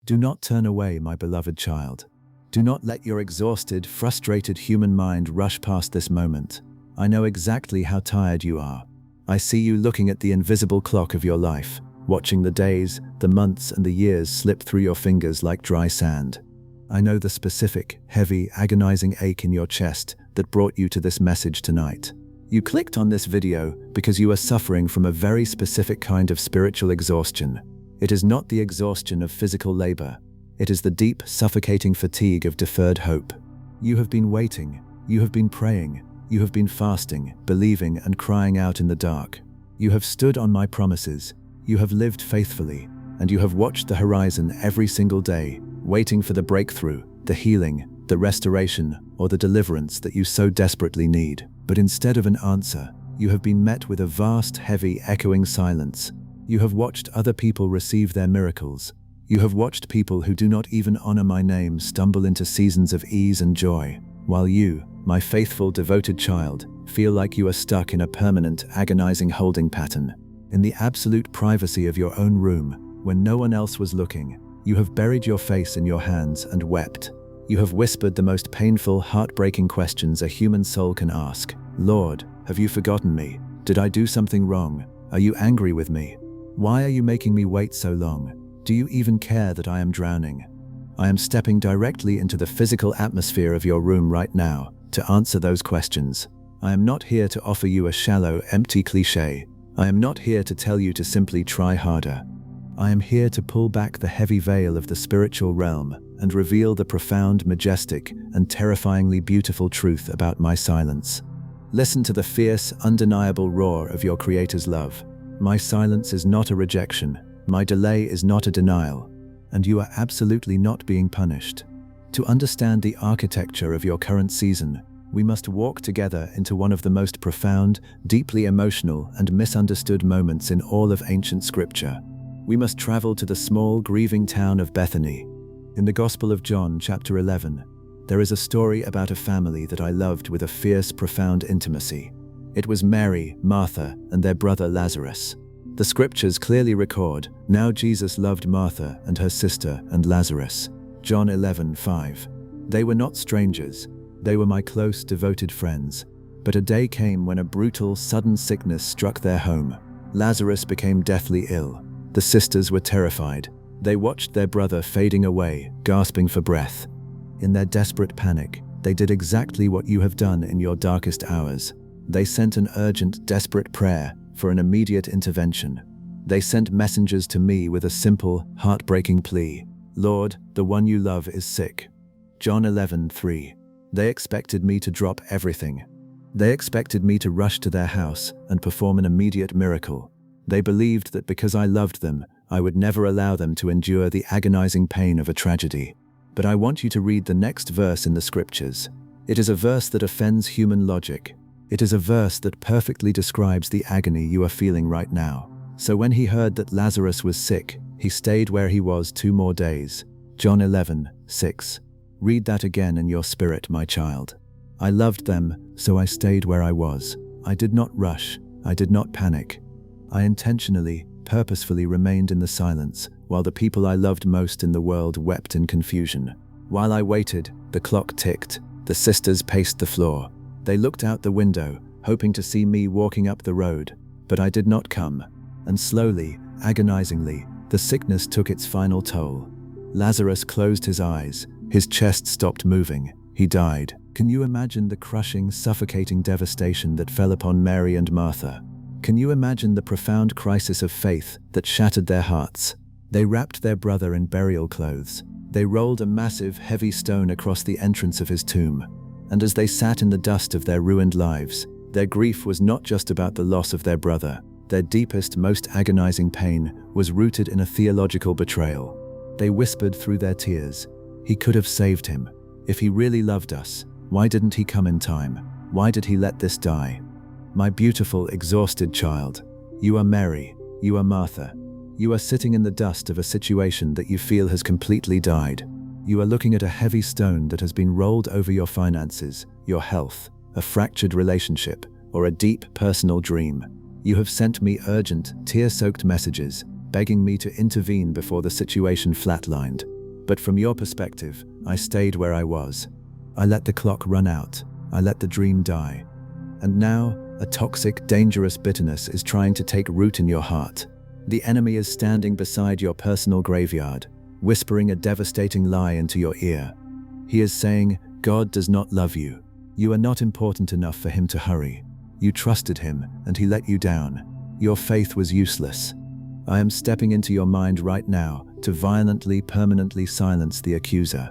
Do not turn away, my beloved child. Do not let your exhausted, frustrated human mind rush past this moment. I know exactly how tired you are. I see you looking at the invisible clock of your life, watching the days, the months, and the years slip through your fingers like dry sand. I know the specific, heavy, agonizing ache in your chest that brought you to this message tonight. You clicked on this video because you are suffering from a very specific kind of spiritual exhaustion. It is not the exhaustion of physical labor. It is the deep, suffocating fatigue of deferred hope. You have been waiting. You have been praying. You have been fasting, believing, and crying out in the dark. You have stood on my promises. You have lived faithfully, and you have watched the horizon every single day, waiting for the breakthrough, the healing, the restoration, or the deliverance that you so desperately need. But instead of an answer, you have been met with a vast, heavy, echoing silence. You have watched other people receive their miracles. You have watched people who do not even honor my name stumble into seasons of ease and joy, while you, my faithful, devoted child, feel like you are stuck in a permanent, agonizing holding pattern. In the absolute privacy of your own room, when no one else was looking, you have buried your face in your hands and wept. You have whispered the most painful, heartbreaking questions a human soul can ask. Lord, have you forgotten me? Did I do something wrong? Are you angry with me? Why are you making me wait so long? Do you even care that I am drowning? I am stepping directly into the physical atmosphere of your room right now to answer those questions. I am not here to offer you a shallow, empty cliché. I am not here to tell you to simply try harder. I am here to pull back the heavy veil of the spiritual realm and reveal the profound, majestic, and terrifyingly beautiful truth about my silence. Listen to the fierce, undeniable roar of your Creator's love. My silence is not a rejection. My delay is not a denial. And you are absolutely not being punished. To understand the architecture of your current season, we must walk together into one of the most profound, deeply emotional, and misunderstood moments in all of ancient scripture. We must travel to the small, grieving town of Bethany. In the Gospel of John, chapter 11, there is a story about a family that I loved with a fierce, profound intimacy. It was Mary, Martha, and their brother Lazarus. The scriptures clearly record, now Jesus loved Martha and her sister and Lazarus. John 11:5. They were not strangers. They were my close, devoted friends. But a day came when a brutal, sudden sickness struck their home. Lazarus became deathly ill. The sisters were terrified. They watched their brother fading away, gasping for breath. In their desperate panic, they did exactly what you have done in your darkest hours. They sent an urgent, desperate prayer for an immediate intervention. They sent messengers to me with a simple, heartbreaking plea. Lord, the one you love is sick. John 11:3. They expected me to drop everything. They expected me to rush to their house and perform an immediate miracle. They believed that because I loved them, I would never allow them to endure the agonizing pain of a tragedy. But I want you to read the next verse in the scriptures. It is a verse that offends human logic. It is a verse that perfectly describes the agony you are feeling right now. So when he heard that Lazarus was sick, he stayed where he was 2 more days. John 11:6. Read that again in your spirit, my child. I loved them, so I stayed where I was. I did not rush. I did not panic. I intentionally, purposefully remained in the silence, while the people I loved most in the world wept in confusion. While I waited, the clock ticked. The sisters paced the floor. They looked out the window, hoping to see me walking up the road, but I did not come. And slowly, agonizingly, the sickness took its final toll. Lazarus closed his eyes. His chest stopped moving. He died. Can you imagine the crushing, suffocating devastation that fell upon Mary and Martha? Can you imagine the profound crisis of faith that shattered their hearts? They wrapped their brother in burial clothes. They rolled a massive, heavy stone across the entrance of his tomb. And as they sat in the dust of their ruined lives, their grief was not just about the loss of their brother. Their deepest, most agonizing pain was rooted in a theological betrayal. They whispered through their tears, "He could have saved him. If he really loved us, why didn't he come in time? Why did he let this die?" My beautiful, exhausted child, you are Mary, you are Martha. You are sitting in the dust of a situation that you feel has completely died. You are looking at a heavy stone that has been rolled over your finances, your health, a fractured relationship, or a deep personal dream. You have sent me urgent, tear-soaked messages, begging me to intervene before the situation flatlined. But from your perspective, I stayed where I was. I let the clock run out. I let the dream die. And now, a toxic, dangerous bitterness is trying to take root in your heart. The enemy is standing beside your personal graveyard, whispering a devastating lie into your ear. He is saying, God does not love you. You are not important enough for him to hurry. You trusted him, and he let you down. Your faith was useless. I am stepping into your mind right now to violently, permanently silence the accuser.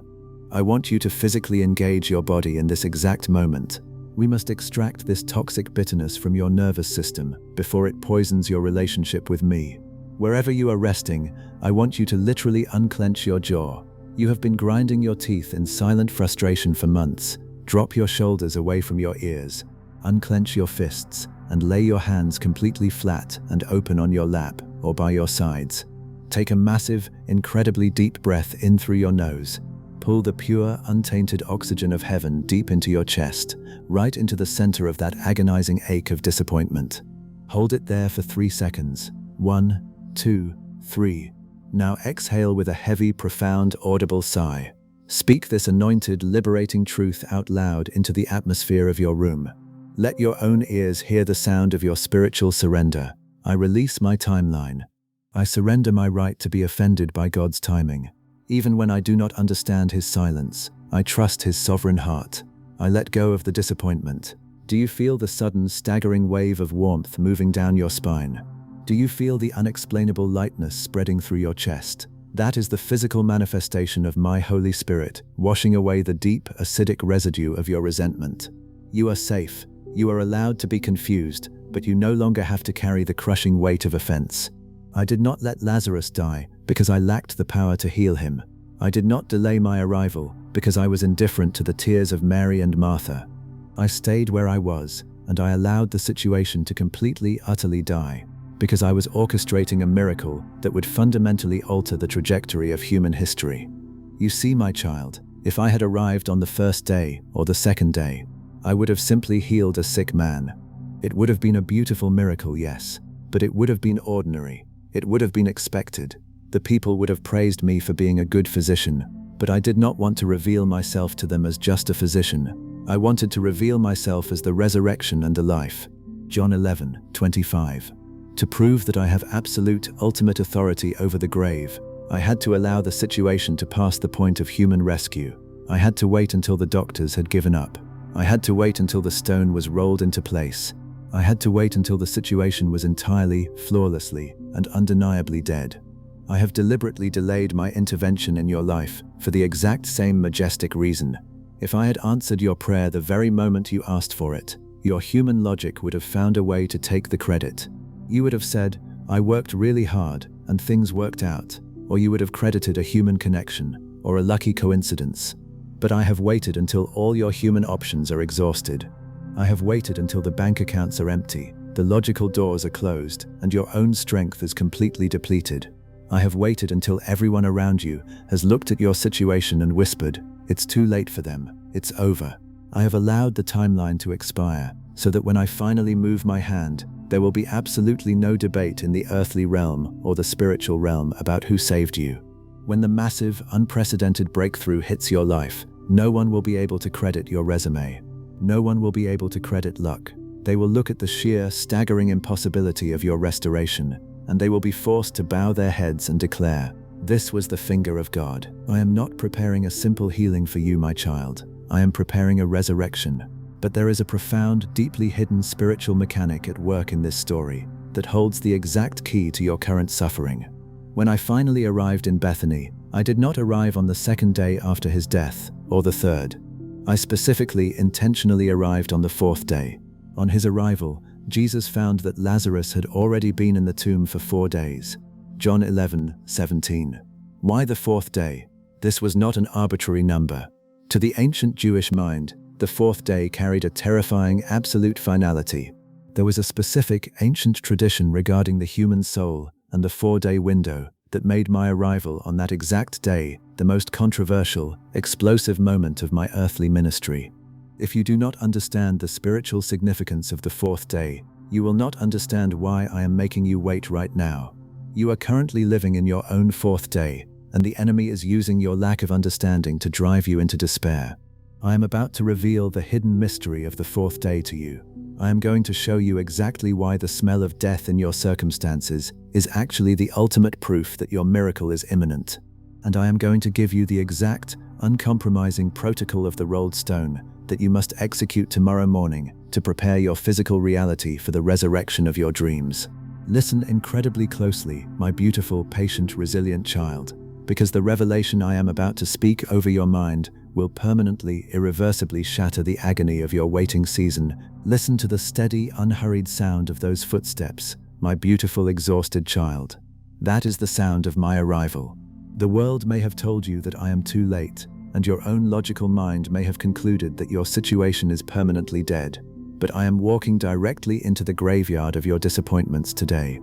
I want you to physically engage your body in this exact moment. We must extract this toxic bitterness from your nervous system before it poisons your relationship with me. Wherever you are resting, I want you to literally unclench your jaw. You have been grinding your teeth in silent frustration for months. Drop your shoulders away from your ears. Unclench your fists and lay your hands completely flat and open on your lap or by your sides. Take a massive, incredibly deep breath in through your nose. Pull the pure, untainted oxygen of heaven deep into your chest, right into the center of that agonizing ache of disappointment. Hold it there for 3 seconds. 1, 2, 3. Now exhale with a heavy, profound, audible sigh. Speak this anointed, liberating truth out loud into the atmosphere of your room. Let your own ears hear the sound of your spiritual surrender. I release my timeline. I surrender my right to be offended by God's timing. Even when I do not understand his silence, I trust his sovereign heart. I let go of the disappointment. Do you feel the sudden, staggering wave of warmth moving down your spine? Do you feel the unexplainable lightness spreading through your chest? That is the physical manifestation of my Holy Spirit, washing away the deep, acidic residue of your resentment. You are safe. You are allowed to be confused, but you no longer have to carry the crushing weight of offense. I did not let Lazarus die because I lacked the power to heal him. I did not delay my arrival because I was indifferent to the tears of Mary and Martha. I stayed where I was, and I allowed the situation to completely, utterly die, because I was orchestrating a miracle that would fundamentally alter the trajectory of human history. You see, my child, if I had arrived on the first day or the second day, I would have simply healed a sick man. It would have been a beautiful miracle, yes, but it would have been ordinary. It would have been expected. The people would have praised me for being a good physician, but I did not want to reveal myself to them as just a physician. I wanted to reveal myself as the resurrection and the life. John 11:25. To prove that I have absolute, ultimate authority over the grave, I had to allow the situation to pass the point of human rescue. I had to wait until the doctors had given up. I had to wait until the stone was rolled into place. I had to wait until the situation was entirely, flawlessly, and undeniably dead. I have deliberately delayed my intervention in your life for the exact same majestic reason. If I had answered your prayer the very moment you asked for it, your human logic would have found a way to take the credit. You would have said, I worked really hard and things worked out, or you would have credited a human connection or a lucky coincidence. But I have waited until all your human options are exhausted. I have waited until the bank accounts are empty, the logical doors are closed, and your own strength is completely depleted. I have waited until everyone around you has looked at your situation and whispered, it's too late for them, it's over. I have allowed the timeline to expire, so that when I finally move my hand, there will be absolutely no debate in the earthly realm or the spiritual realm about who saved you. When the massive, unprecedented breakthrough hits your life, no one will be able to credit your resume. No one will be able to credit luck. They will look at the sheer, staggering impossibility of your restoration, and they will be forced to bow their heads and declare, this was the finger of God. I am not preparing a simple healing for you, my child. I am preparing a resurrection. But there is a profound, deeply hidden spiritual mechanic at work in this story that holds the exact key to your current suffering. When I finally arrived in Bethany, I did not arrive on the second day after his death, or the third. I specifically, intentionally arrived on the fourth day. On his arrival, Jesus found that Lazarus had already been in the tomb for 4 days. John 11:17. Why the fourth day? This was not an arbitrary number. To the ancient Jewish mind, the fourth day carried a terrifying, absolute finality. There was a specific, ancient tradition regarding the human soul and the 4-day window that made my arrival on that exact day the most controversial, explosive moment of my earthly ministry. If you do not understand the spiritual significance of the fourth day, you will not understand why I am making you wait right now. You are currently living in your own fourth day, and the enemy is using your lack of understanding to drive you into despair. I am about to reveal the hidden mystery of the fourth day to you. I am going to show you exactly why the smell of death in your circumstances is actually the ultimate proof that your miracle is imminent. And I am going to give you the exact, uncompromising protocol of the rolled stone that you must execute tomorrow morning to prepare your physical reality for the resurrection of your dreams. Listen incredibly closely, my beautiful, patient, resilient child, because the revelation I am about to speak over your mind will permanently, irreversibly shatter the agony of your waiting season. Listen to the steady, unhurried sound of those footsteps, my beautiful, exhausted child. That is the sound of my arrival. The world may have told you that I am too late, and your own logical mind may have concluded that your situation is permanently dead. But I am walking directly into the graveyard of your disappointments today.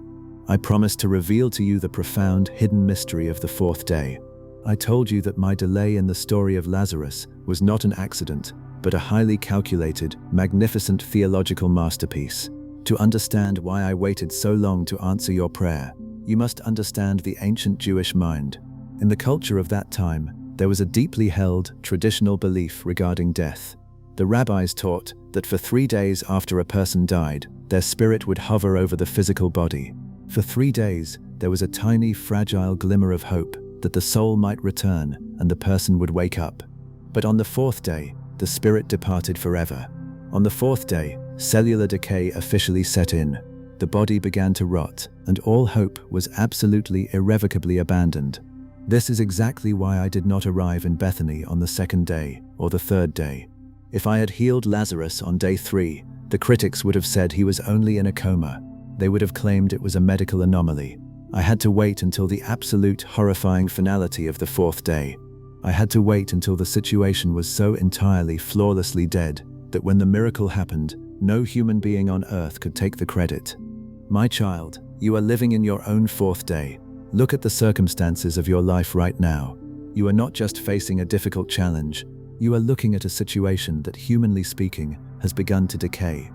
I promise to reveal to you the profound, hidden mystery of the fourth day. I told you that my delay in the story of Lazarus was not an accident, but a highly calculated, magnificent theological masterpiece. To understand why I waited so long to answer your prayer, you must understand the ancient Jewish mind. In the culture of that time, there was a deeply held, traditional belief regarding death. The rabbis taught that for 3 days after a person died, their spirit would hover over the physical body. For 3 days, there was a tiny, fragile glimmer of hope that the soul might return and the person would wake up. But on the fourth day, the spirit departed forever. On the fourth day, cellular decay officially set in. The body began to rot, and all hope was absolutely, irrevocably abandoned. This is exactly why I did not arrive in Bethany on the second day or the third day. If I had healed Lazarus on day 3, the critics would have said he was only in a coma. They would have claimed it was a medical anomaly. I had to wait until the absolute, horrifying finality of the fourth day. I had to wait until the situation was so entirely, flawlessly dead that when the miracle happened, no human being on earth could take the credit. My child, you are living in your own fourth day. Look at the circumstances of your life right now. You are not just facing a difficult challenge. You are looking at a situation that, humanly speaking, has begun to decay.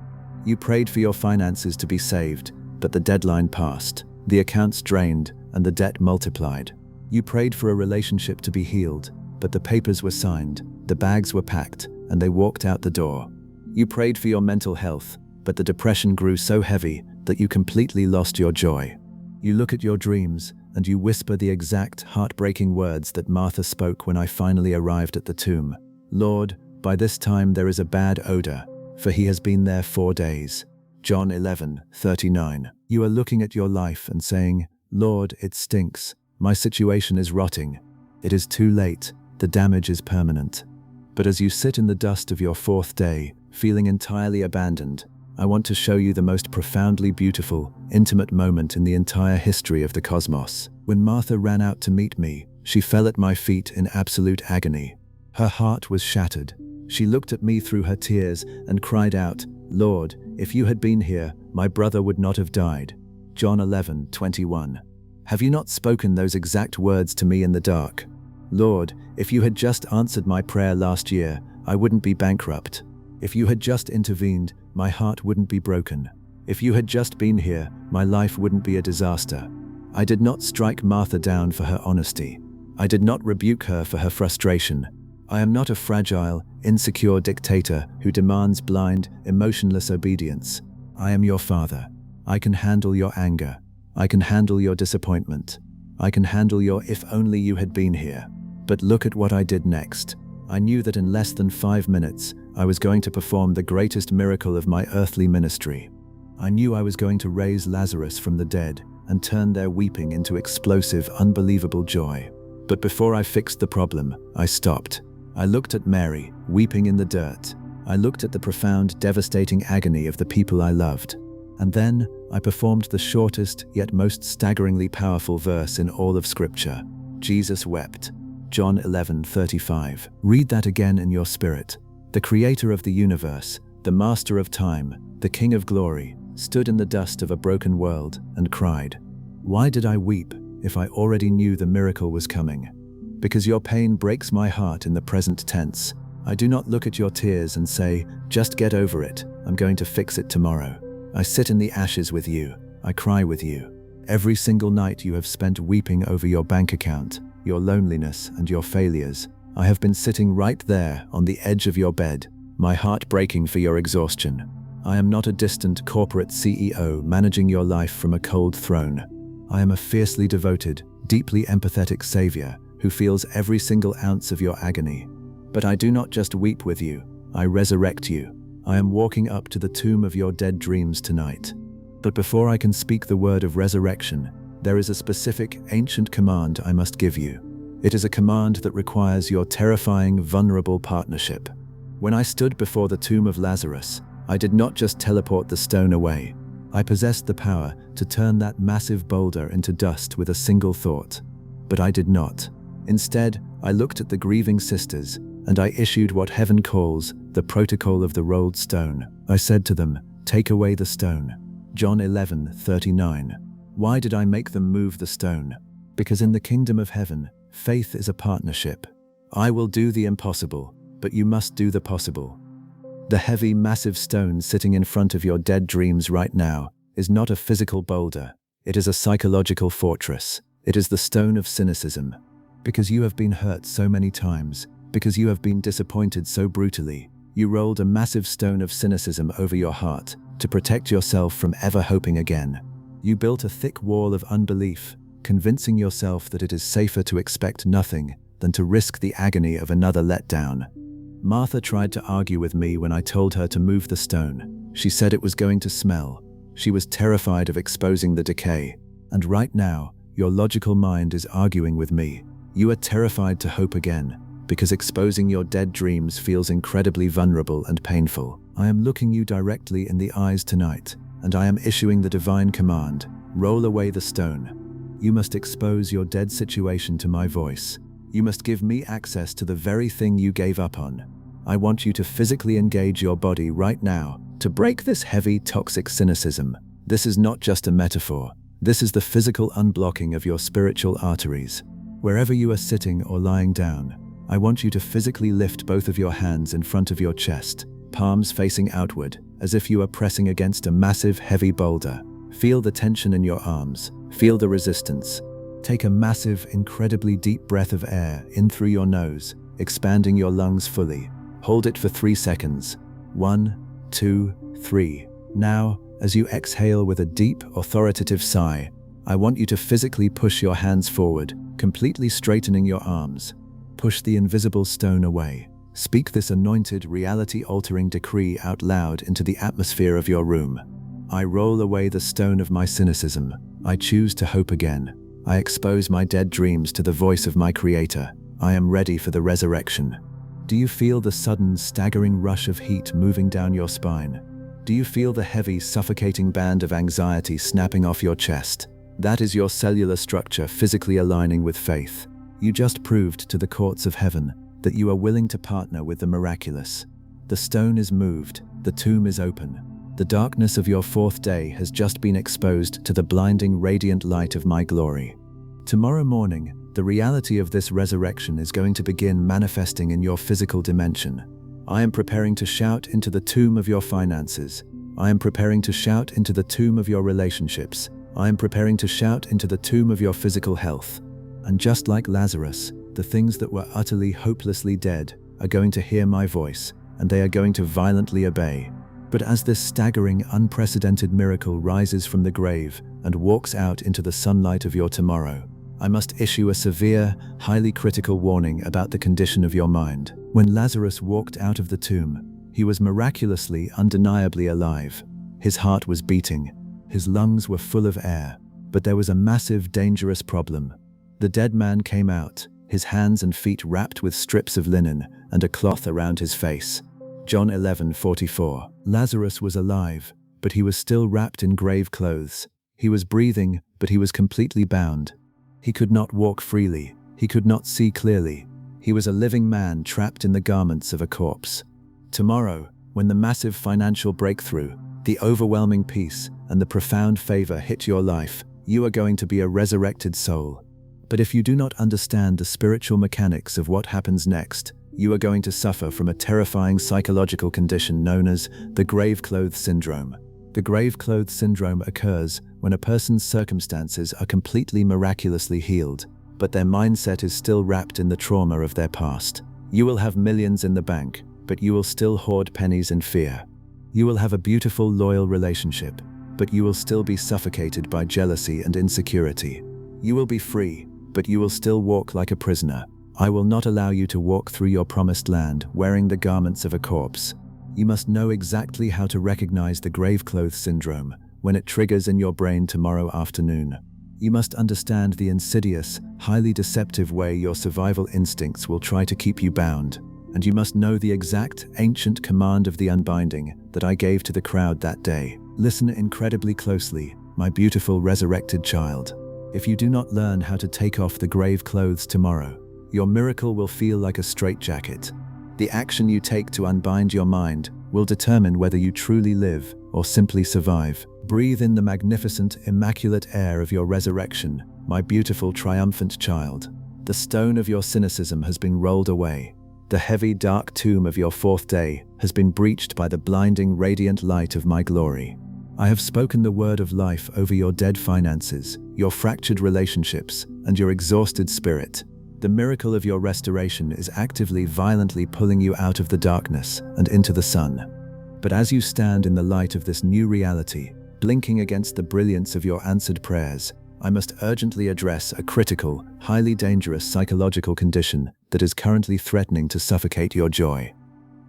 You prayed for your finances to be saved, but the deadline passed. The accounts drained, and the debt multiplied. You prayed for a relationship to be healed, but the papers were signed, the bags were packed, and they walked out the door. You prayed for your mental health, but the depression grew so heavy that you completely lost your joy. You look at your dreams, and you whisper the exact, heartbreaking words that Martha spoke when I finally arrived at the tomb. Lord, by this time there is a bad odor, for he has been there 4 days. John 11:39. You are looking at your life and saying, Lord, it stinks. My situation is rotting. It is too late. The damage is permanent. But as you sit in the dust of your fourth day, feeling entirely abandoned, I want to show you the most profoundly beautiful, intimate moment in the entire history of the cosmos. When Martha ran out to meet me, she fell at my feet in absolute agony. Her heart was shattered. She looked at me through her tears and cried out, Lord, if you had been here, my brother would not have died. John 11:21. Have you not spoken those exact words to me in the dark? Lord, if you had just answered my prayer last year, I wouldn't be bankrupt. If you had just intervened, my heart wouldn't be broken. If you had just been here, my life wouldn't be a disaster. I did not strike Martha down for her honesty. I did not rebuke her for her frustration. I am not a fragile, insecure dictator who demands blind, emotionless obedience. I am your father. I can handle your anger. I can handle your disappointment. I can handle your if only you had been here. But look at what I did next. I knew that in less than 5 minutes, I was going to perform the greatest miracle of my earthly ministry. I knew I was going to raise Lazarus from the dead and turn their weeping into explosive, unbelievable joy. But before I fixed the problem, I stopped. I looked at Mary, weeping in the dirt. I looked at the profound, devastating agony of the people I loved. And then I performed the shortest yet most staggeringly powerful verse in all of Scripture. Jesus wept. John 11:35. Read that again in your spirit. The creator of the universe, the master of time, the King of glory, stood in the dust of a broken world and cried, "Why did I weep if I already knew the miracle was coming? Because your pain breaks my heart in the present tense. I do not look at your tears and say, just get over it, I'm going to fix it tomorrow. I sit in the ashes with you. I cry with you. Every single night you have spent weeping over your bank account, your loneliness, and your failures. I have been sitting right there on the edge of your bed, my heart breaking for your exhaustion. I am not a distant corporate CEO managing your life from a cold throne. I am a fiercely devoted, deeply empathetic savior who feels every single ounce of your agony. But I do not just weep with you, I resurrect you. I am walking up to the tomb of your dead dreams tonight. But before I can speak the word of resurrection, there is a specific, ancient command I must give you. It is a command that requires your terrifying, vulnerable partnership. When I stood before the tomb of Lazarus, I did not just teleport the stone away. I possessed the power to turn that massive boulder into dust with a single thought. But I did not. Instead, I looked at the grieving sisters, and I issued what heaven calls the protocol of the rolled stone. I said to them, "Take away the stone." John 11:39. Why did I make them move the stone? Because in the kingdom of heaven, faith is a partnership. I will do the impossible, but you must do the possible. The heavy, massive stone sitting in front of your dead dreams right now is not a physical boulder. It is a psychological fortress. It is the stone of cynicism. Because you have been hurt so many times, because you have been disappointed so brutally, you rolled a massive stone of cynicism over your heart to protect yourself from ever hoping again. You built a thick wall of unbelief, convincing yourself that it is safer to expect nothing than to risk the agony of another letdown. Martha tried to argue with me when I told her to move the stone. She said it was going to smell. She was terrified of exposing the decay. And right now, your logical mind is arguing with me. You are terrified to hope again, because exposing your dead dreams feels incredibly vulnerable and painful. I am looking you directly in the eyes tonight, and I am issuing the divine command: roll away the stone. You must expose your dead situation to my voice. You must give me access to the very thing you gave up on. I want you to physically engage your body right now to break this heavy, toxic cynicism. This is not just a metaphor. This is the physical unblocking of your spiritual arteries. Wherever you are sitting or lying down, I want you to physically lift both of your hands in front of your chest, palms facing outward, as if you are pressing against a massive, heavy boulder. Feel the tension in your arms. Feel the resistance. Take a massive, incredibly deep breath of air in through your nose, expanding your lungs fully. Hold it for 3 seconds. 1, 2, 3. Now, as you exhale with a deep, authoritative sigh, I want you to physically push your hands forward, completely straightening your arms. Push the invisible stone away. Speak this anointed, reality-altering decree out loud into the atmosphere of your room. I roll away the stone of my cynicism. I choose to hope again. I expose my dead dreams to the voice of my Creator. I am ready for the resurrection. Do you feel the sudden, staggering rush of heat moving down your spine? Do you feel the heavy, suffocating band of anxiety snapping off your chest? That is your cellular structure physically aligning with faith. You just proved to the courts of heaven that you are willing to partner with the miraculous. The stone is moved. The tomb is open. The darkness of your 4th day has just been exposed to the blinding, radiant light of my glory. Tomorrow morning, the reality of this resurrection is going to begin manifesting in your physical dimension. I am preparing to shout into the tomb of your finances. I am preparing to shout into the tomb of your relationships. I am preparing to shout into the tomb of your physical health. And just like Lazarus, the things that were utterly, hopelessly dead are going to hear my voice, and they are going to violently obey. But as this staggering, unprecedented miracle rises from the grave and walks out into the sunlight of your tomorrow, I must issue a severe, highly critical warning about the condition of your mind. When Lazarus walked out of the tomb, he was miraculously, undeniably alive. His heart was beating. His lungs were full of air. But there was a massive, dangerous problem. The dead man came out, his hands and feet wrapped with strips of linen and a cloth around his face. John 11:44. Lazarus was alive, but he was still wrapped in grave clothes. He was breathing, but he was completely bound. He could not walk freely. He could not see clearly. He was a living man trapped in the garments of a corpse. Tomorrow, when the massive financial breakthrough, the overwhelming peace, and the profound favor hit your life, you are going to be a resurrected soul. But if you do not understand the spiritual mechanics of what happens next, you are going to suffer from a terrifying psychological condition known as the Graveclothes Syndrome. The Graveclothes Syndrome occurs when a person's circumstances are completely miraculously healed, but their mindset is still wrapped in the trauma of their past. You will have millions in the bank, but you will still hoard pennies in fear. You will have a beautiful, loyal relationship, but you will still be suffocated by jealousy and insecurity. You will be free, but you will still walk like a prisoner. I will not allow you to walk through your promised land wearing the garments of a corpse. You must know exactly how to recognize the Graveclothes Syndrome when it triggers in your brain tomorrow afternoon. You must understand the insidious, highly deceptive way your survival instincts will try to keep you bound. And you must know the exact, ancient command of the unbinding that I gave to the crowd that day. Listen incredibly closely, my beautiful resurrected child. If you do not learn how to take off the grave clothes tomorrow, your miracle will feel like a straitjacket. The action you take to unbind your mind will determine whether you truly live or simply survive. Breathe in the magnificent, immaculate air of your resurrection, my beautiful, triumphant child. The stone of your cynicism has been rolled away. The heavy, dark tomb of your fourth day has been breached by the blinding, radiant light of my glory. I have spoken the word of life over your dead finances, your fractured relationships, and your exhausted spirit. The miracle of your restoration is actively, violently pulling you out of the darkness and into the sun. But as you stand in the light of this new reality, blinking against the brilliance of your answered prayers, I must urgently address a critical, highly dangerous psychological condition that is currently threatening to suffocate your joy.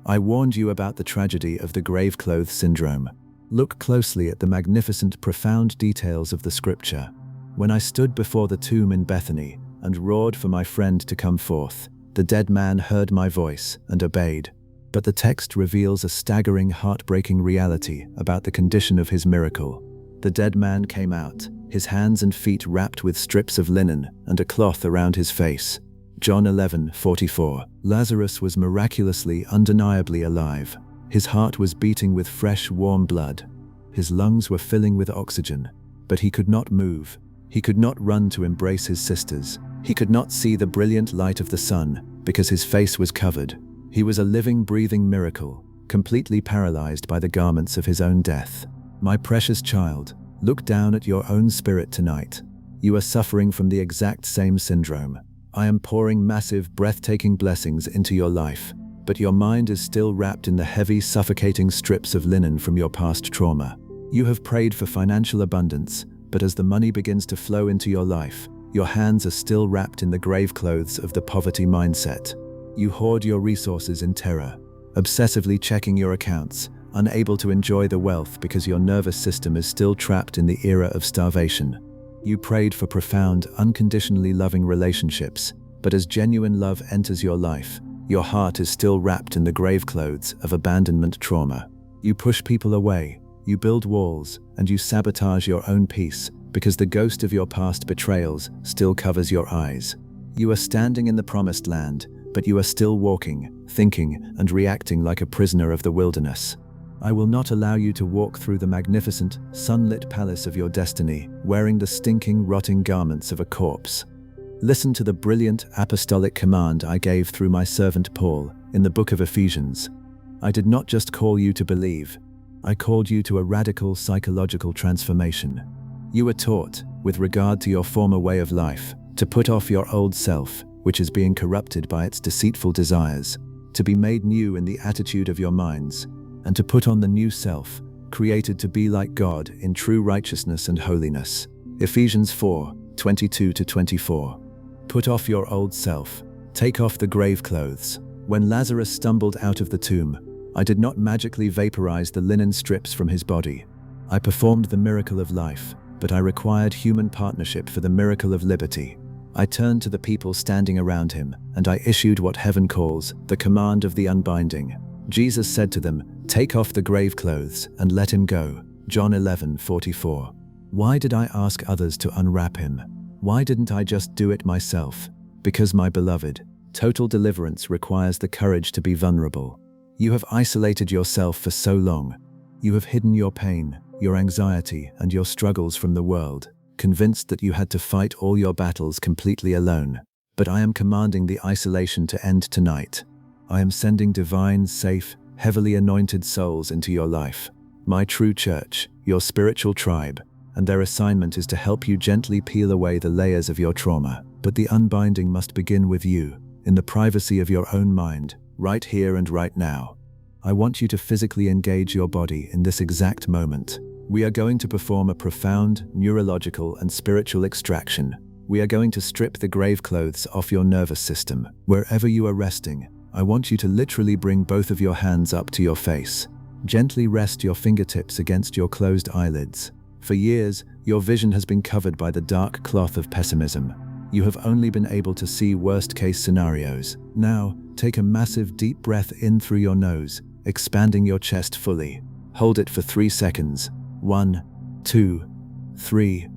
I warned you about the tragedy of the Graveclothes Syndrome. Look closely at the magnificent, profound details of the scripture. When I stood before the tomb in Bethany and roared for my friend to come forth, the dead man heard my voice and obeyed. But the text reveals a staggering, heartbreaking reality about the condition of his miracle. The dead man came out, his hands and feet wrapped with strips of linen and a cloth around his face. John 11:44. Lazarus was miraculously, undeniably alive. His heart was beating with fresh, warm blood. His lungs were filling with oxygen, but he could not move. He could not run to embrace his sisters. He could not see the brilliant light of the sun because his face was covered. He was a living, breathing miracle, completely paralyzed by the garments of his own death. My precious child, look down at your own spirit tonight. You are suffering from the exact same syndrome. I am pouring massive, breathtaking blessings into your life, but your mind is still wrapped in the heavy, suffocating strips of linen from your past trauma. You have prayed for financial abundance, but as the money begins to flow into your life, your hands are still wrapped in the grave clothes of the poverty mindset. You hoard your resources in terror, obsessively checking your accounts, unable to enjoy the wealth because your nervous system is still trapped in the era of starvation. You prayed for profound, unconditionally loving relationships, but as genuine love enters your life, your heart is still wrapped in the grave clothes of abandonment trauma. You push people away, you build walls, and you sabotage your own peace because the ghost of your past betrayals still covers your eyes. You are standing in the promised land, but you are still walking, thinking, and reacting like a prisoner of the wilderness. I will not allow you to walk through the magnificent, sunlit palace of your destiny, wearing the stinking, rotting garments of a corpse. Listen to the brilliant apostolic command I gave through my servant Paul in the book of Ephesians. I did not just call you to believe, I called you to a radical psychological transformation. You were taught, with regard to your former way of life, to put off your old self, which is being corrupted by its deceitful desires, to be made new in the attitude of your minds, and to put on the new self, created to be like God in true righteousness and holiness. Ephesians 4:22-24. Put off your old self. Take off the grave clothes. When Lazarus stumbled out of the tomb, I did not magically vaporize the linen strips from his body. I performed the miracle of life, but I required human partnership for the miracle of liberty. I turned to the people standing around him, and I issued what heaven calls the command of the unbinding. Jesus said to them, "Take off the grave clothes and let him go." John 11:44. Why did I ask others to unwrap him? Why didn't I just do it myself? Because, my beloved, total deliverance requires the courage to be vulnerable. You have isolated yourself for so long. You have hidden your pain, your anxiety, and your struggles from the world, convinced that you had to fight all your battles completely alone. But I am commanding the isolation to end tonight. I am sending divine, safe, heavily anointed souls into your life, my true church, your spiritual tribe, and their assignment is to help you gently peel away the layers of your trauma. But the unbinding must begin with you, in the privacy of your own mind, right here and right now. I want you to physically engage your body in this exact moment. We are going to perform a profound neurological and spiritual extraction. We are going to strip the grave clothes off your nervous system. Wherever you are resting, I want you to literally bring both of your hands up to your face. Gently rest your fingertips against your closed eyelids. For years, your vision has been covered by the dark cloth of pessimism. You have only been able to see worst-case scenarios. Now, take a massive deep breath in through your nose, expanding your chest fully. Hold it for 3 seconds. 1, 2, 3.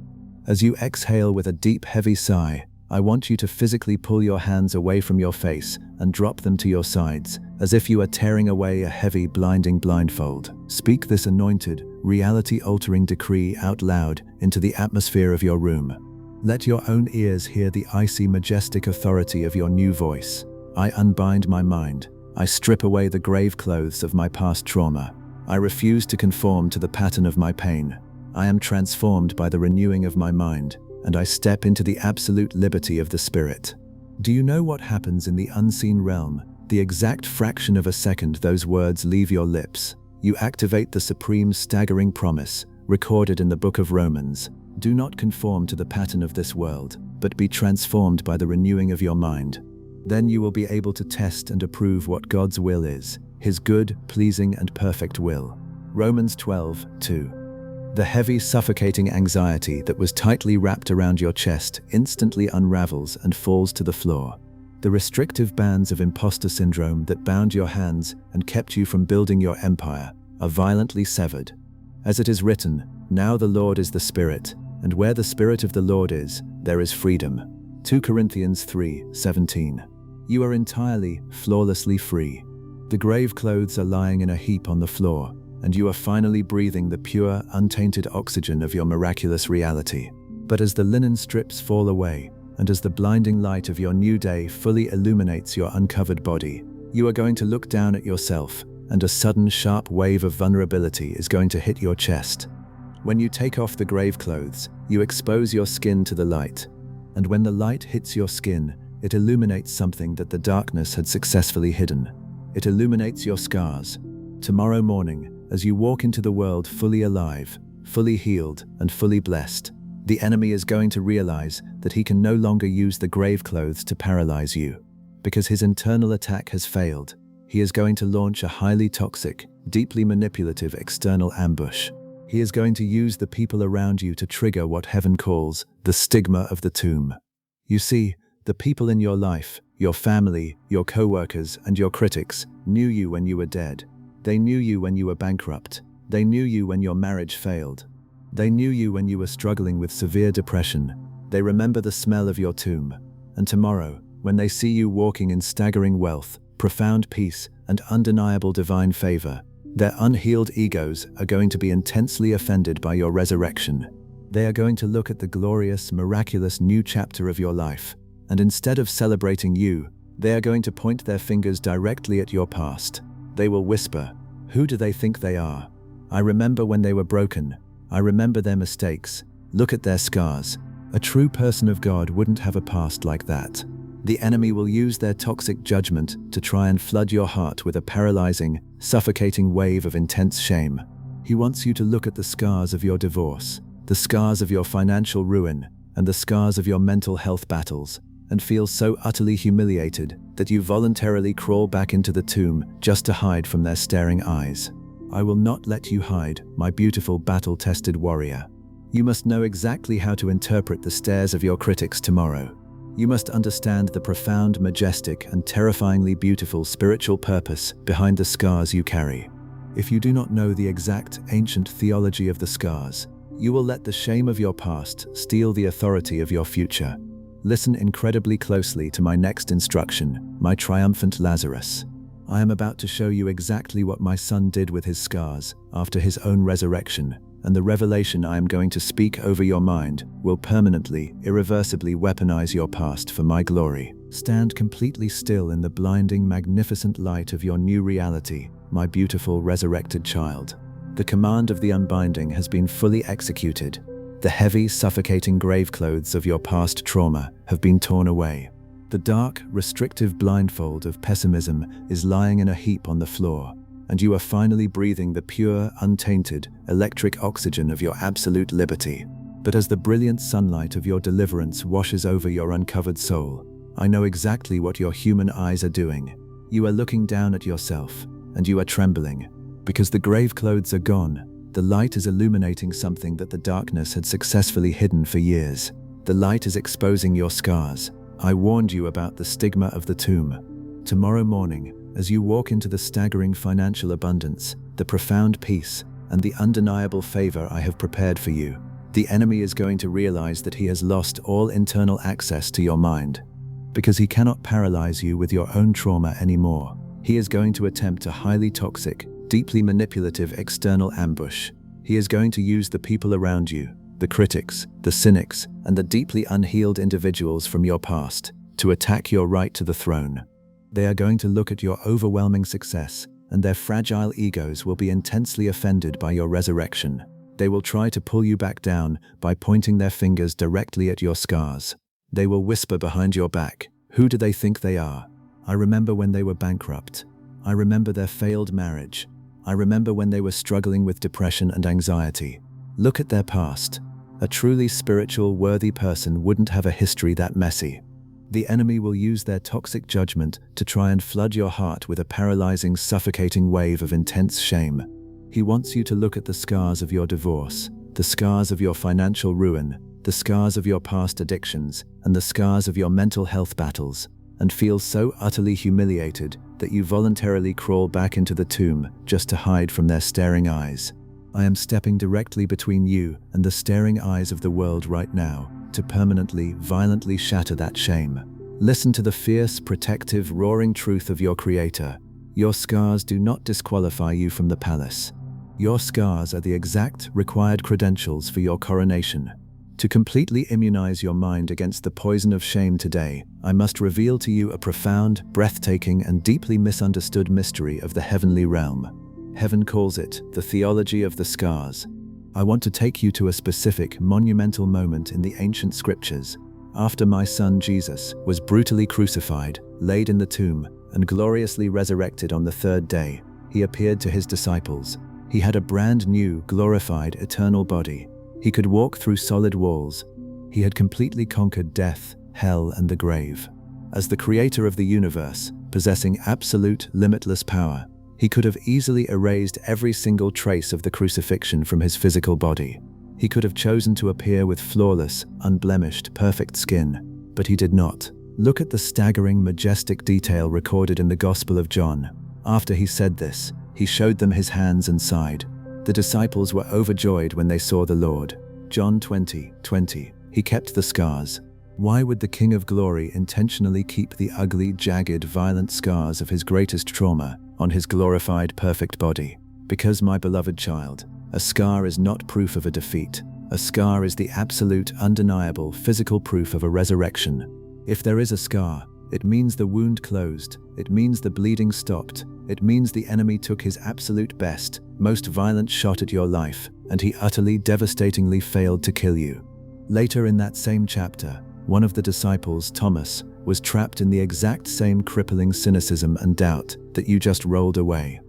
As you exhale with a deep, heavy sigh, I want you to physically pull your hands away from your face and drop them to your sides, as if you are tearing away a heavy, blinding blindfold. Speak this anointed, reality-altering decree out loud into the atmosphere of your room. Let your own ears hear the icy, majestic authority of your new voice. I unbind my mind. I strip away the grave clothes of my past trauma. I refuse to conform to the pattern of my pain. I am transformed by the renewing of my mind, and I step into the absolute liberty of the spirit. Do you know what happens in the unseen realm? The exact fraction of a second those words leave your lips, you activate the supreme, staggering promise recorded in the book of Romans. Do not conform to the pattern of this world, but be transformed by the renewing of your mind. Then you will be able to test and approve what God's will is, His good, pleasing, and perfect will. Romans 12:2. The heavy, suffocating anxiety that was tightly wrapped around your chest instantly unravels and falls to the floor. The restrictive bands of imposter syndrome that bound your hands and kept you from building your empire are violently severed. As it is written, "Now the Lord is the Spirit, and where the Spirit of the Lord is, there is freedom." 2 Corinthians 3:17. You are entirely, flawlessly free. The grave clothes are lying in a heap on the floor, and you are finally breathing the pure, untainted oxygen of your miraculous reality. But as the linen strips fall away, and as the blinding light of your new day fully illuminates your uncovered body, you are going to look down at yourself, and a sudden, sharp wave of vulnerability is going to hit your chest. When you take off the grave clothes, you expose your skin to the light. And when the light hits your skin, it illuminates something that the darkness had successfully hidden. It illuminates your scars. Tomorrow morning, as you walk into the world fully alive, fully healed, and fully blessed, the enemy is going to realize that he can no longer use the grave clothes to paralyze you. Because his internal attack has failed, he is going to launch a highly toxic, deeply manipulative external ambush. He is going to use the people around you to trigger what heaven calls the stigma of the tomb. You see, the people in your life, your family, your co-workers, and your critics knew you when you were dead. They knew you when you were bankrupt. They knew you when your marriage failed. They knew you when you were struggling with severe depression. They remember the smell of your tomb. And tomorrow, when they see you walking in staggering wealth, profound peace, and undeniable divine favor, their unhealed egos are going to be intensely offended by your resurrection. They are going to look at the glorious, miraculous new chapter of your life, and instead of celebrating you, they are going to point their fingers directly at your past. They will whisper, "Who do they think they are? I remember when they were broken. I remember their mistakes. Look at their scars. A true person of God wouldn't have a past like that." The enemy will use their toxic judgment to try and flood your heart with a paralyzing, suffocating wave of intense shame. He wants you to look at the scars of your divorce, the scars of your financial ruin, and the scars of your mental health battles, and feel so utterly humiliated that you voluntarily crawl back into the tomb just to hide from their staring eyes. I will not let you hide, my beautiful battle-tested warrior. You must know exactly how to interpret the stares of your critics tomorrow. You must understand the profound, majestic, and terrifyingly beautiful spiritual purpose behind the scars you carry. If you do not know the exact ancient theology of the scars, you will let the shame of your past steal the authority of your future. Listen incredibly closely to my next instruction, my triumphant Lazarus. I am about to show you exactly what my son did with his scars after his own resurrection, and the revelation I am going to speak over your mind will permanently, irreversibly weaponize your past for my glory. Stand completely still in the blinding, magnificent light of your new reality, my beautiful resurrected child. The command of the unbinding has been fully executed. The heavy, suffocating grave clothes of your past trauma have have been torn away. The dark, restrictive blindfold of pessimism is lying in a heap on the floor, and you are finally breathing the pure, untainted, electric oxygen of your absolute liberty. But as the brilliant sunlight of your deliverance washes over your uncovered soul, I know exactly what your human eyes are doing. You are looking down at yourself, and you are trembling. Because the grave clothes are gone, the light is illuminating something that the darkness had successfully hidden for years. The light is exposing your scars. I warned you about the stigma of the tomb. Tomorrow morning, as you walk into the staggering financial abundance, the profound peace, and the undeniable favor I have prepared for you, the enemy is going to realize that he has lost all internal access to your mind. Because he cannot paralyze you with your own trauma anymore, he is going to attempt a highly toxic, deeply manipulative external ambush. He is going to use the people around you, the critics, the cynics, and the deeply unhealed individuals from your past, to attack your right to the throne. They are going to look at your overwhelming success, and their fragile egos will be intensely offended by your resurrection. They will try to pull you back down by pointing their fingers directly at your scars. They will whisper behind your back, "Who do they think they are? I remember when they were bankrupt. I remember their failed marriage. I remember when they were struggling with depression and anxiety. Look at their past. A truly spiritual, worthy person wouldn't have a history that messy." The enemy will use their toxic judgment to try and flood your heart with a paralyzing, suffocating wave of intense shame. He wants you to look at the scars of your divorce, the scars of your financial ruin, the scars of your past addictions, and the scars of your mental health battles, and feel so utterly humiliated that you voluntarily crawl back into the tomb just to hide from their staring eyes. I am stepping directly between you and the staring eyes of the world right now to permanently, violently shatter that shame. Listen to the fierce, protective, roaring truth of your Creator. Your scars do not disqualify you from the palace. Your scars are the exact required credentials for your coronation. To completely immunize your mind against the poison of shame today, I must reveal to you a profound, breathtaking, and deeply misunderstood mystery of the heavenly realm. Heaven calls it the theology of the scars. I want to take you to a specific, monumental moment in the ancient scriptures. After my son Jesus was brutally crucified, laid in the tomb, and gloriously resurrected on the third day, he appeared to his disciples. He had a brand new, glorified, eternal body. He could walk through solid walls. He had completely conquered death, hell, and the grave. As the creator of the universe, possessing absolute, limitless power, he could have easily erased every single trace of the crucifixion from his physical body. He could have chosen to appear with flawless, unblemished, perfect skin, but he did not. Look at the staggering, majestic detail recorded in the Gospel of John. After he said this, he showed them his hands and side. The disciples were overjoyed when they saw the Lord. John 20:20. He kept the scars. Why would the King of Glory intentionally keep the ugly, jagged, violent scars of his greatest trauma on his glorified, perfect body? Because, my beloved child, a scar is not proof of a defeat. A scar is the absolute, undeniable, physical proof of a resurrection. If there is a scar, it means the wound closed. It means the bleeding stopped. It means the enemy took his absolute best, most violent shot at your life, and he utterly, devastatingly failed to kill you. Later in that same chapter, one of the disciples, Thomas, was trapped in the exact same crippling cynicism and doubt that you just rolled away.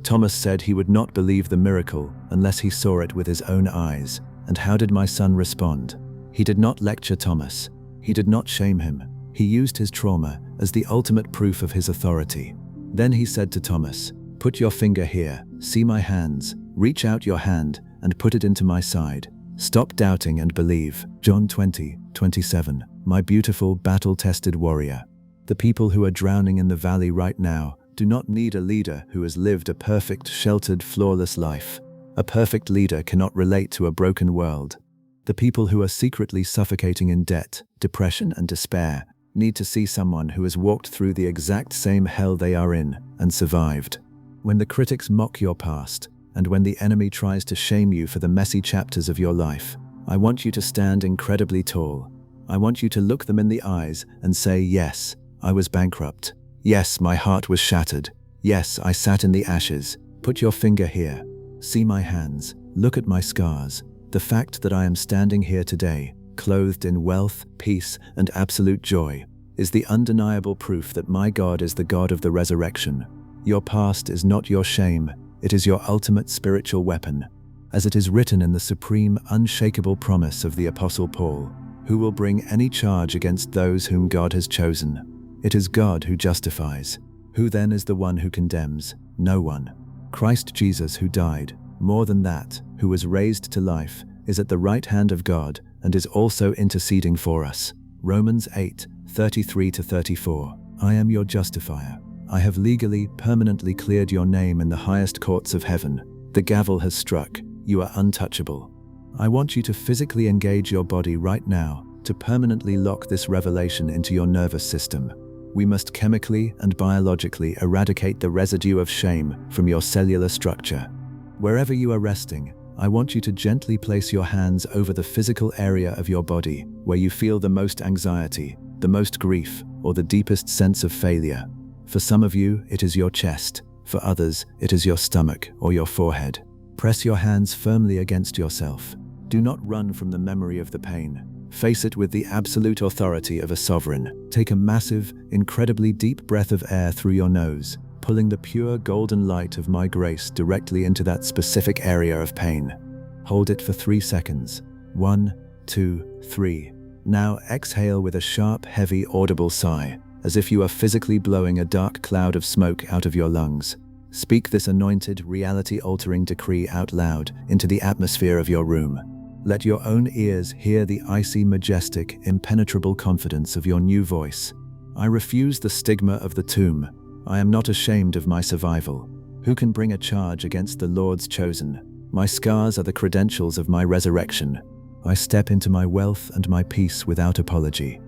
Thomas said he would not believe the miracle unless he saw it with his own eyes. And how did my son respond? He did not lecture Thomas. He did not shame him. He used his trauma as the ultimate proof of his authority. Then he said to Thomas, "Put your finger here, see my hands, reach out your hand and put it into my side. Stop doubting and believe." John 20:27. My beautiful, battle-tested warrior. The people who are drowning in the valley right now do not need a leader who has lived a perfect, sheltered, flawless life. A perfect leader cannot relate to a broken world. The people who are secretly suffocating in debt, depression, and despair need to see someone who has walked through the exact same hell they are in and survived. When the critics mock your past, and when the enemy tries to shame you for the messy chapters of your life, I want you to stand incredibly tall. I want you to look them in the eyes and say, "Yes, I was bankrupt. Yes, my heart was shattered. Yes, I sat in the ashes. Put your finger here. See my hands. Look at my scars. The fact that I am standing here today clothed in wealth, peace, and absolute joy, is the undeniable proof that my God is the God of the resurrection. Your past is not your shame, it is your ultimate spiritual weapon, as it is written in the supreme, unshakable promise of the Apostle Paul, who will bring any charge against those whom God has chosen. It is God who justifies. Who then is the one who condemns? No one. Christ Jesus, who died, more than that, who was raised to life, is at the right hand of God and is also interceding for us. Romans 8:33-34. I am your justifier. I have legally, permanently cleared your name in the highest courts of heaven. The gavel has struck. You are untouchable. I want you to physically engage your body right now to permanently lock this revelation into your nervous system. We must chemically and biologically eradicate the residue of shame from your cellular structure. Wherever you are resting, I want you to gently place your hands over the physical area of your body where you feel the most anxiety, the most grief, or the deepest sense of failure. For some of you, it is your chest. For others, it is your stomach or your forehead. Press your hands firmly against yourself. Do not run from the memory of the pain. Face it with the absolute authority of a sovereign. Take a massive, incredibly deep breath of air through your nose, pulling the pure golden light of my grace directly into that specific area of pain. Hold it for 3 seconds. 1, 2, 3. Now exhale with a sharp, heavy, audible sigh, as if you are physically blowing a dark cloud of smoke out of your lungs. Speak this anointed, reality-altering decree out loud into the atmosphere of your room. Let your own ears hear the icy, majestic, impenetrable confidence of your new voice. I refuse the stigma of the tomb. I am not ashamed of my survival. Who can bring a charge against the Lord's chosen? My scars are the credentials of my resurrection. I step into my wealth and my peace without apology.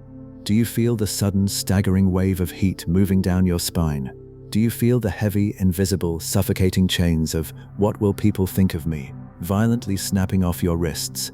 Do you feel the sudden, staggering wave of heat moving down your spine? Do you feel the heavy, invisible, suffocating chains of "what will people think of me" violently snapping off your wrists?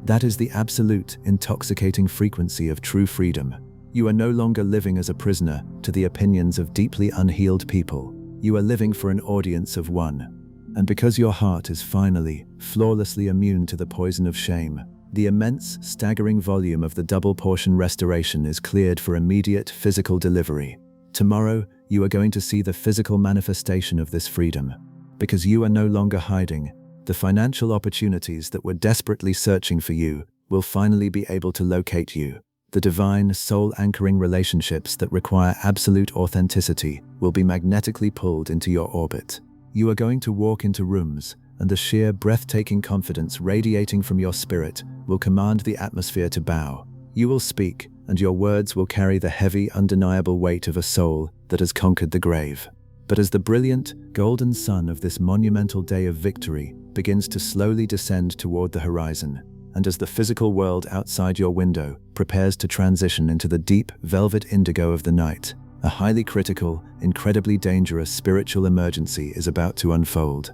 That is the absolute, intoxicating frequency of true freedom. You are no longer living as a prisoner to the opinions of deeply unhealed people. You are living for an audience of one. And because your heart is finally, flawlessly immune to the poison of shame, the immense, staggering volume of the double portion restoration is cleared for immediate physical delivery. Tomorrow, you are going to see the physical manifestation of this freedom. Because you are no longer hiding, the financial opportunities that were desperately searching for you will finally be able to locate you. The divine, soul-anchoring relationships that require absolute authenticity will be magnetically pulled into your orbit. You are going to walk into rooms, and the sheer, breathtaking confidence radiating from your spirit will command the atmosphere to bow. You will speak, and your words will carry the heavy, undeniable weight of a soul that has conquered the grave. But as the brilliant, golden sun of this monumental day of victory begins to slowly descend toward the horizon, and as the physical world outside your window prepares to transition into the deep, velvet indigo of the night, a highly critical, incredibly dangerous spiritual emergency is about to unfold.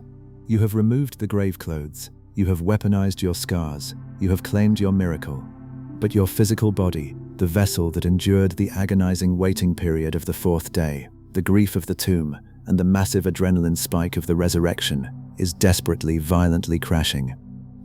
You have removed the grave clothes, you have weaponized your scars, you have claimed your miracle. But your physical body, the vessel that endured the agonizing waiting period of the 4th day, the grief of the tomb, and the massive adrenaline spike of the resurrection, is desperately, violently crashing.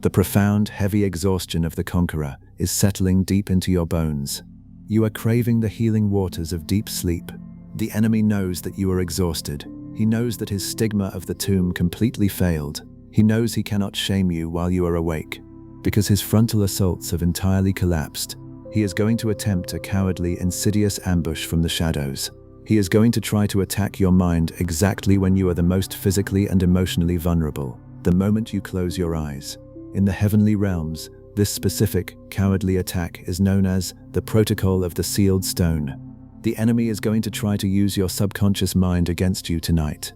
The profound, heavy exhaustion of the conqueror is settling deep into your bones. You are craving the healing waters of deep sleep. The enemy knows that you are exhausted. He knows that his stigma of the tomb completely failed. He knows he cannot shame you while you are awake. Because his frontal assaults have entirely collapsed, he is going to attempt a cowardly, insidious ambush from the shadows. He is going to try to attack your mind exactly when you are the most physically and emotionally vulnerable, the moment you close your eyes. In the heavenly realms, this specific, cowardly attack is known as the Protocol of the Sealed Stone. The enemy is going to try to use your subconscious mind against you tonight.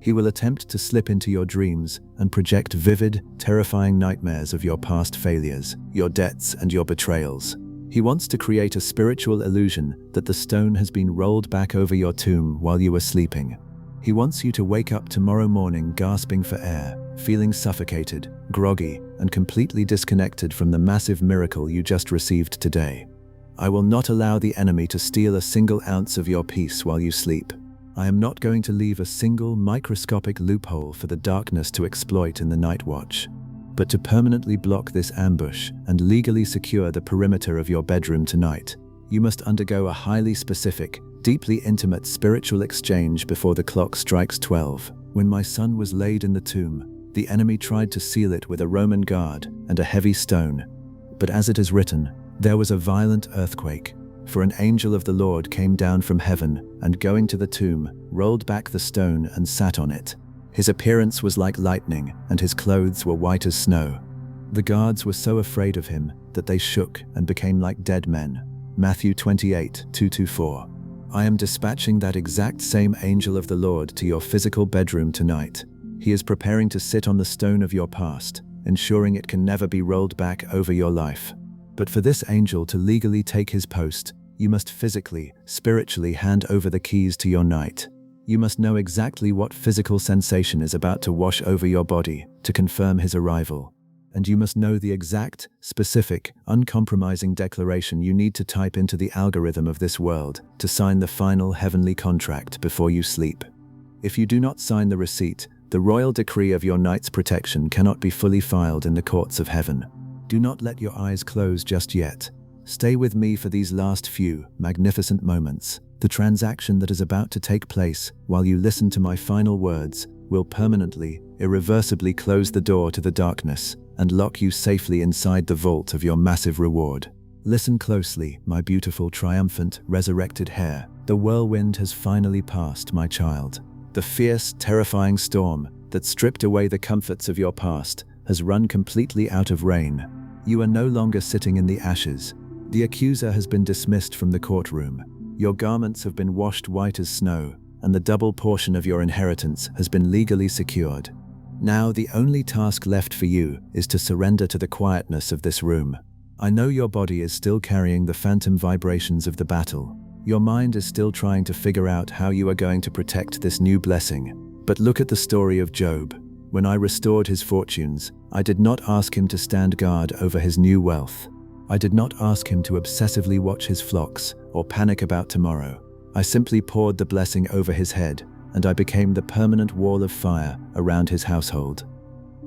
He will attempt to slip into your dreams and project vivid, terrifying nightmares of your past failures, your debts, and your betrayals. He wants to create a spiritual illusion that the stone has been rolled back over your tomb while you were sleeping. He wants you to wake up tomorrow morning gasping for air, feeling suffocated, groggy, and completely disconnected from the massive miracle you just received today. I will not allow the enemy to steal a single ounce of your peace while you sleep. I am not going to leave a single microscopic loophole for the darkness to exploit in the night watch. But to permanently block this ambush and legally secure the perimeter of your bedroom tonight, you must undergo a highly specific, deeply intimate spiritual exchange before the clock strikes 12. When my son was laid in the tomb, the enemy tried to seal it with a Roman guard and a heavy stone. But as it is written, there was a violent earthquake, for an angel of the Lord came down from heaven and going to the tomb, rolled back the stone and sat on it. His appearance was like lightning, and his clothes were white as snow. The guards were so afraid of him that they shook and became like dead men. Matthew 28:2-4. I am dispatching that exact same angel of the Lord to your physical bedroom tonight. He is preparing to sit on the stone of your past, ensuring it can never be rolled back over your life. But for this angel to legally take his post, you must physically, spiritually hand over the keys to your night. You must know exactly what physical sensation is about to wash over your body to confirm his arrival. And you must know the exact, specific, uncompromising declaration you need to type into the algorithm of this world to sign the final heavenly contract before you sleep. If you do not sign the receipt, the royal decree of your night's protection cannot be fully filed in the courts of heaven. Do not let your eyes close just yet. Stay with me for these last few magnificent moments. The transaction that is about to take place while you listen to my final words will permanently, irreversibly close the door to the darkness and lock you safely inside the vault of your massive reward. Listen closely, my beautiful, triumphant, resurrected heir. The whirlwind has finally passed, my child. The fierce, terrifying storm that stripped away the comforts of your past has run completely out of reign. You are no longer sitting in the ashes. The accuser has been dismissed from the courtroom. Your garments have been washed white as snow, and the double portion of your inheritance has been legally secured. Now the only task left for you is to surrender to the quietness of this room. I know your body is still carrying the phantom vibrations of the battle. Your mind is still trying to figure out how you are going to protect this new blessing. But look at the story of Job. When I restored his fortunes, I did not ask him to stand guard over his new wealth. I did not ask him to obsessively watch his flocks or panic about tomorrow. I simply poured the blessing over his head, and I became the permanent wall of fire around his household.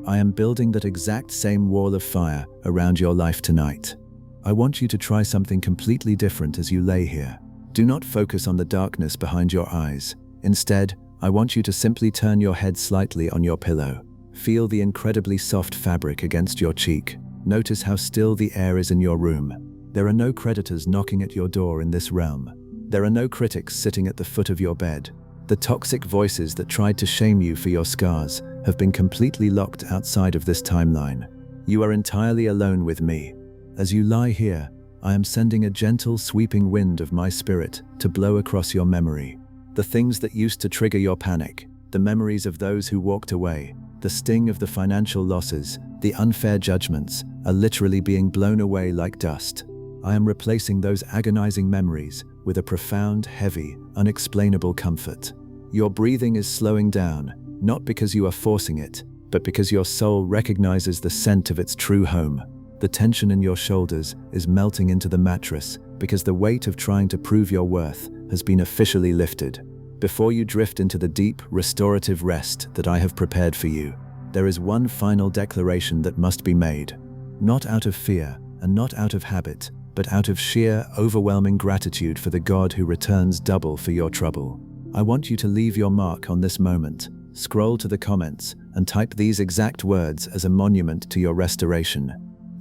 I am building that exact same wall of fire around your life tonight. I want you to try something completely different as you lay here. Do not focus on the darkness behind your eyes. Instead, I want you to simply turn your head slightly on your pillow. Feel the incredibly soft fabric against your cheek. Notice how still the air is in your room. There are no creditors knocking at your door in this realm. There are no critics sitting at the foot of your bed. The toxic voices that tried to shame you for your scars have been completely locked outside of this timeline. You are entirely alone with me. As you lie here, I am sending a gentle, sweeping wind of my spirit to blow across your memory. The things that used to trigger your panic, the memories of those who walked away, the sting of the financial losses, the unfair judgments, are literally being blown away like dust. I am replacing those agonizing memories with a profound, heavy, unexplainable comfort. Your breathing is slowing down, not because you are forcing it, but because your soul recognizes the scent of its true home. The tension in your shoulders is melting into the mattress because the weight of trying to prove your worth has been officially lifted. Before you drift into the deep, restorative rest that I have prepared for you, there is one final declaration that must be made. Not out of fear and not out of habit, but out of sheer, overwhelming gratitude for the God who returns double for your trouble. I want you to leave your mark on this moment. Scroll to the comments and type these exact words as a monument to your restoration.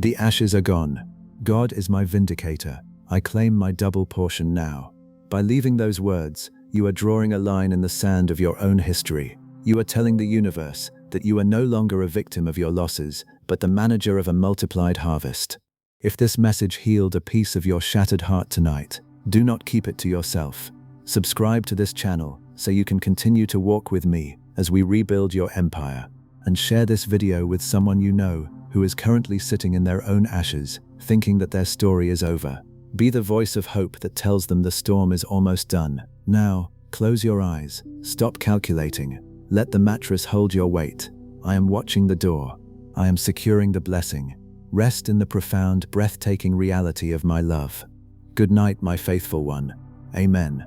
The ashes are gone. God is my vindicator. I claim my double portion now. By leaving those words, you are drawing a line in the sand of your own history. You are telling the universe that you are no longer a victim of your losses, but the manager of a multiplied harvest. If this message healed a piece of your shattered heart tonight, do not keep it to yourself. Subscribe to this channel so you can continue to walk with me as we rebuild your empire. And share this video with someone you know who is currently sitting in their own ashes, thinking that their story is over. Be the voice of hope that tells them the storm is almost done. Now, close your eyes. Stop calculating. Let the mattress hold your weight. I am watching the door. I am securing the blessing. Rest in the profound, breathtaking reality of my love. Good night, my faithful one. Amen.